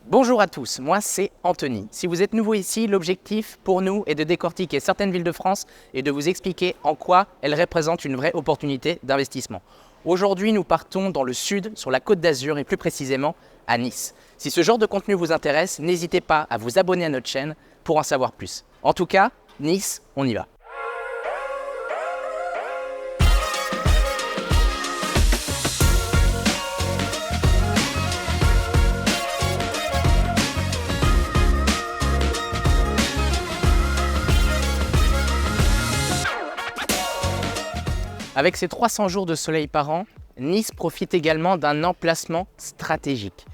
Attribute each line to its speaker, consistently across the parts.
Speaker 1: Bonjour à tous, moi c'est Anthony. Si vous êtes nouveau ici, l'objectif pour nous est de décortiquer certaines villes de France et de vous expliquer en quoi elles représentent une vraie opportunité d'investissement. Aujourd'hui, nous partons dans le sud, sur la Côte d'Azur et plus précisément à Nice. Si ce genre de contenu vous intéresse, n'hésitez pas à vous abonner à notre chaîne pour en savoir plus. En tout cas, Nice, on y va. Avec ses 300 jours de soleil par an, Nice profite également d'un emplacement stratégique.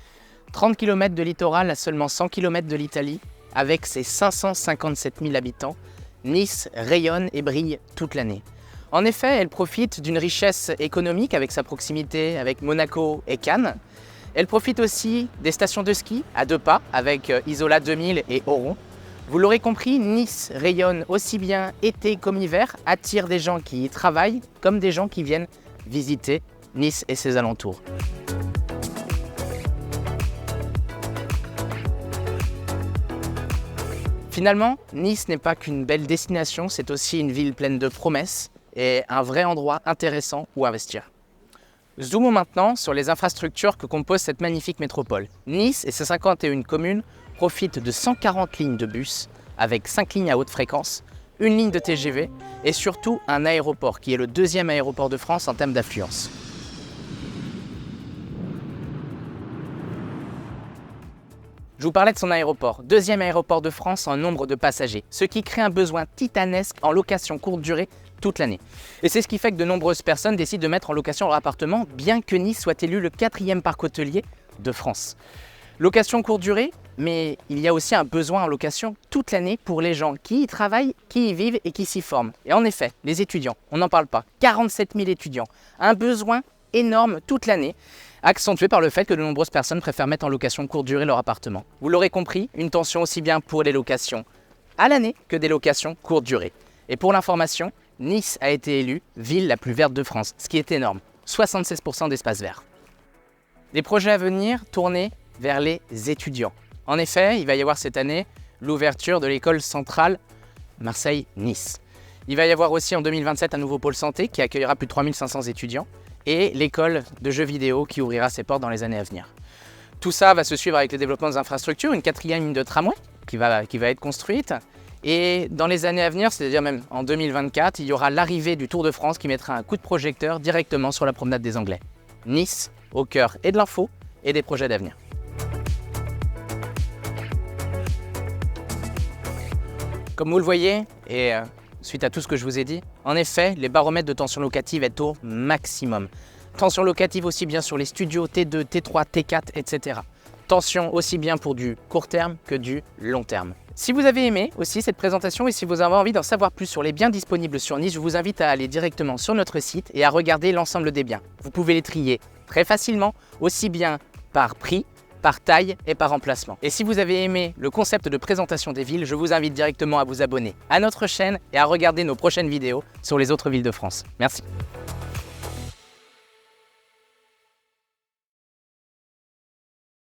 Speaker 1: 30 km de littoral à seulement 100 km de l'Italie, avec ses 557 000 habitants, Nice rayonne et brille toute l'année. En effet, elle profite d'une richesse économique avec sa proximité avec Monaco et Cannes. Elle profite aussi des stations de ski à deux pas avec Isola 2000 et Oron. Vous l'aurez compris, Nice rayonne aussi bien été comme hiver, attire des gens qui y travaillent comme des gens qui viennent visiter Nice et ses alentours. Finalement, Nice n'est pas qu'une belle destination, c'est aussi une ville pleine de promesses et un vrai endroit intéressant où investir. Zoomons maintenant sur les infrastructures que compose cette magnifique métropole. Nice et ses 51 communes profitent de 140 lignes de bus avec 5 lignes à haute fréquence, une ligne de TGV et surtout un aéroport qui est le deuxième aéroport de France en termes d'affluence. Je vous parlais de son aéroport, deuxième aéroport de France en nombre de passagers, ce qui crée un besoin titanesque en location courte durée toute l'année. Et c'est ce qui fait que de nombreuses personnes décident de mettre en location leur appartement, bien que Nice soit élu le 4e parc hôtelier de France. Location courte durée, mais il y a aussi un besoin en location toute l'année pour les gens qui y travaillent, qui y vivent et qui s'y forment. Et en effet, les étudiants, on n'en parle pas, 47 000 étudiants, un besoin énorme toute l'année, accentué par le fait que de nombreuses personnes préfèrent mettre en location courte durée leur appartement. Vous l'aurez compris, une tension aussi bien pour les locations à l'année que des locations courte durée. Et pour l'information, Nice a été élue ville la plus verte de France, ce qui est énorme, 76% d'espace vert. Des projets à venir tournés vers les étudiants. En effet, il va y avoir cette année l'ouverture de l'école centrale Marseille-Nice. Il va y avoir aussi en 2027 un nouveau pôle santé qui accueillera plus de 3500 étudiants et l'école de jeux vidéo qui ouvrira ses portes dans les années à venir. Tout ça va se suivre avec le développement des infrastructures, une 4e ligne de tramway qui va être construite. Et dans les années à venir, c'est-à-dire même en 2024, il y aura l'arrivée du Tour de France qui mettra un coup de projecteur directement sur la promenade des Anglais. Nice, au cœur et de l'info et des projets d'avenir. Comme vous le voyez, et suite à tout ce que je vous ai dit, en effet, les baromètres de tension locative est au maximum. Tension locative aussi bien sur les studios T2, T3, T4, etc. Tension aussi bien pour du court terme que du long terme. Si vous avez aimé aussi cette présentation et si vous avez envie d'en savoir plus sur les biens disponibles sur Nice, je vous invite à aller directement sur notre site et à regarder l'ensemble des biens. Vous pouvez les trier très facilement, aussi bien par prix, par taille et par emplacement. Et si vous avez aimé le concept de présentation des villes, je vous invite directement à vous abonner à notre chaîne et à regarder nos prochaines vidéos sur les autres villes de France. Merci.